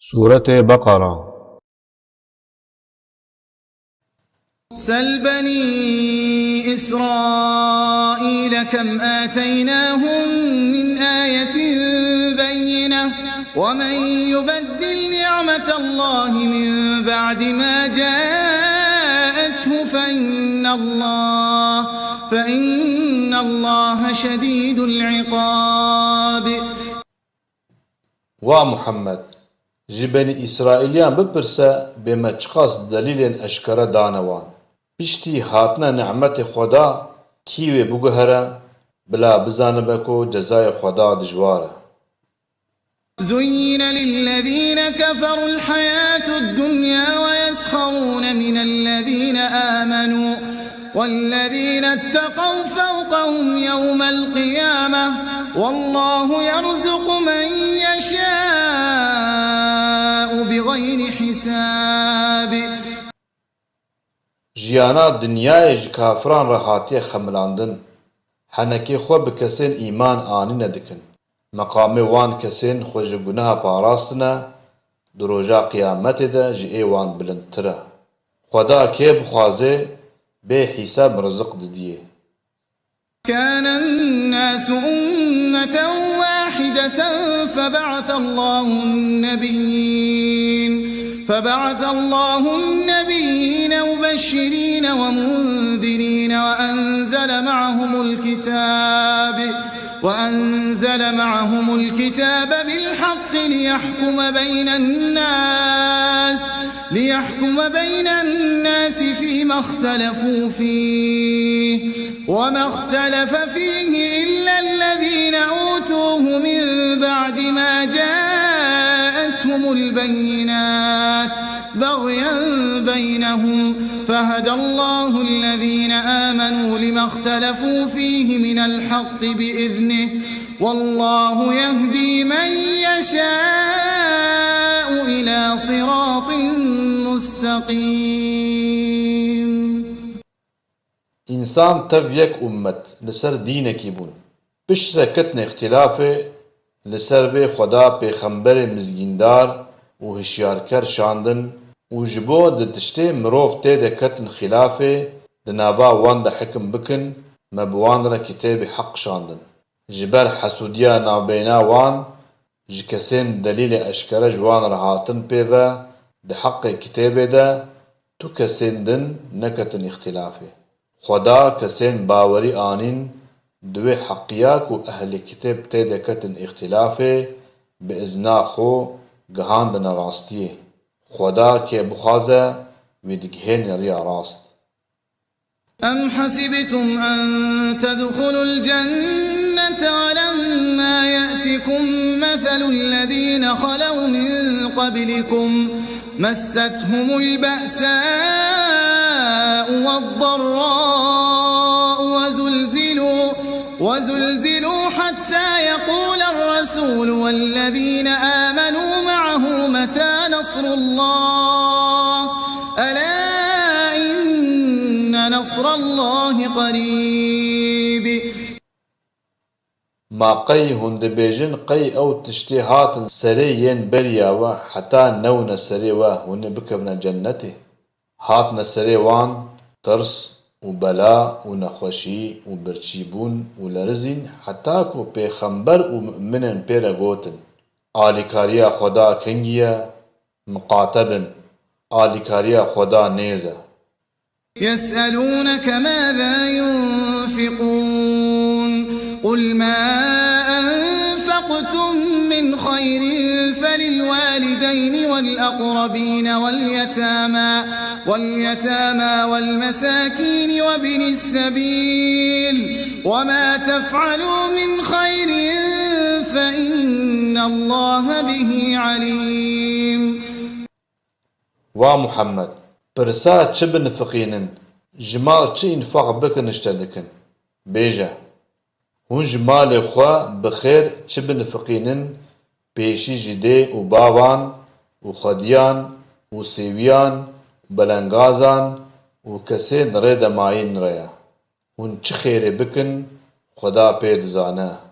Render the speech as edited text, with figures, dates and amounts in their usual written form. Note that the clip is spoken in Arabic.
سورة بقرة. سل بني إسرائيل كم آتيناهم من آية بينة ومن يبدل نعمة الله من بعد ما جاءته فإن الله شديد العقاب. ومحمد جبني إسرائيليان بپرسه بما چقاس دليل أشكره دانوان بشتي هاتنا نعمت خدا كيوه بگهره بلا بزانبكو جزاي خدا دجواره. زين للذين كفروا الحياة الدنيا ويسخرون من الذين آمنوا والذين اتقوا فوقهم يوم القيامة والله يرزق من يشاء بغير حساب. جيانا دنياي كافران رهاتي خملاندن حنكي خو بكسين إيمان آني ندكن مقام وان كسين خوش گناه پاراستنا دروجا قيامت ده جئي وان بلندتره خدا كي بخوازه بي حساب رزق دديه. كان الناس أمة واحدة فبعث الله النبيين مبشرين ومنذرين وأنزل معهم الكتاب بالحق ليحكم بين الناس فيما اختلفوا فيه وما اختلف فيه إلا الذين أوتوه من بعد ما جاءتهم البينات بغيا بينهم فهدى الله الذين آمنوا لما اختلفوا فيه من الحق بإذنه والله يهدي من يشاء إلى صراط مستقيم. إنسان تفيك أمت لسر دينك يبون بشركتن اختلافه لسر في خدا پیغمبر مزگیندار و هشیارکر شاندن و جبو د تشتي مروف تيدا كتن خلافه دناوا وان دا حكم بكن مبوان را كتاب حق شاندن جبر حسوديا نابينا وان جكسين دليل اشكر جوان رهاتن بيوا دا حق كتاب دا تو كسين دن نكتن اختلافه خدا كسين باوري آنين دوي حقياك و أهل كتاب تيدا كتن اختلافه بإذنا خو گهاندن راستيه خدا كي بخازه ويدگهن ريا راست. أم حسبتم أن تدخلوا الجنة ولما يأتكم مثل الذين خلوا من قبلكم مستهم البأساء والضراء وزلزلوا حتى يقول الرسول والذين آمنوا معه متى نصر الله ألا إن نصر الله قريب. ما قي هند بيجن قي أو تشتيهات سريين برياوا حتى نون سريوا هن بكفنا جنته هاتنا سريوان ترس وبلاء ونخوشي وبرشيبون ولرزين حتى كو پیغمبر ومؤمنن پیرا گوتن آلیکاریا خدا کنگیا مقاتبن آلیکاریا خدا نيزا. يسألونك ماذا ينفقون قل ما أنفقتم من خير فللوالدين والأقربين واليتامى والمساكين وابن السبيل وما تفعلوا من خير فإن الله به عليم. ومحمد برسا چه بنفقينن جمال چه انفاق بكن اشتدكن بيجا هون جمال خوا بخير چه بنفقينن بيشي جده و باوان و خديان و سيويان بلنگازان و كسين ريد ماين ريا هون چه خير بكن خدا پيد زانه.